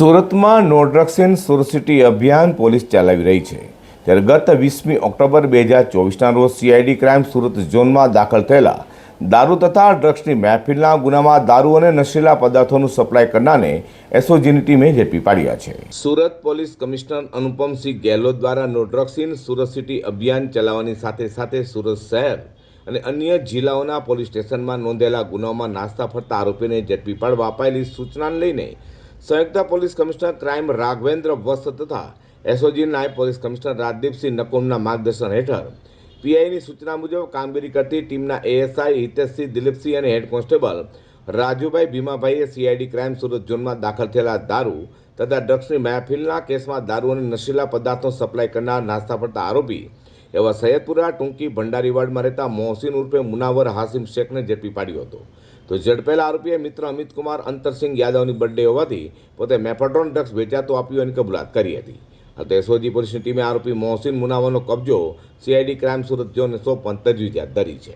સુરતમાં no drugs in Surat city અભિયાન police ચલાવી રહી છે ત્યારે ગત 20મી ઓક્ટોબર 2024ના રોજ સીઆઈડી ક્રાઇમ સુરત ઝોનમાં દાખલ થયેલા દારૂ તથા ડ્રગ્સની મહેફિલના ગુનામાં દારૂ અને નશીલા પદાર્થોનું સપ્લાય કરનારને એસઓજીની ટીમે ઝડપી પાડ્યા છે। સુરત પોલીસ કમિશનર અનુપમસિંહ ગેહલોત દ્વારા no drugs in Surat city અભિયાન ચલાવવાની સાથે સાથે સુરત શહેર અને અન્ય જિલ્લાઓના પોલીસ સ્ટેશનમાં નોંધેલા ગુનાઓમાં નાસ્તા ફરતા આરોપીને ઝડપી પાડવા અપાયેલી સૂચનાને લઈને સંયુક્ત પોલીસ કમિશનર ક્રાઇમ રાઘવેન્દ્ર વસ્ત તથા એસઓજી નાયબ પોલીસ કમિશનર રાજદીપસિંહ નકુમના માર્ગદર્શન હેઠળ પીઆઈની સૂચના મુજબ કામગીરી કરતી ટીમના એએસઆઈ હિતેશસિંહ દિલીપસિંહ અને હેડ કોન્સ્ટેબલ રાજુભાઈ ભીમાભાઈએ સીઆઈડી ક્રાઇમ સુરત ઝોનમાં દાખલ થયેલા દારૂ તથા ડ્રગ્સની મહેફિલના કેસમાં દારૂ અને નશીલા પદાર્થનો સપ્લાય કરનાર નાસ્તા ફરતા આરોપી એવા સૈયદપુરા ટૂંકી ભંડારીવાડમાં રહેતા મોહસિન ઉર્ફે મુનાવર હાસિમ શેખને ઝડપી પાડ્યો હતો। તો ઝડપેલા આરોપીએ મિત્ર અમિત કુમાર અંતરસિંહ યાદવની બર્થડે હોવાથી પોતે મેફેડ્રોન ડ્રગ્સ વેચાતો આપ્યું હોવાની કબૂલાત કરી હતી। તો એસઓજી પોલીસની ટીમે આરોપી મોહસિન મુનાવરનો કબજો સીઆઈડી ક્રાઇમ સુરત ઝોનને સોંપવાની તજવીજ હાથ ધરી છે।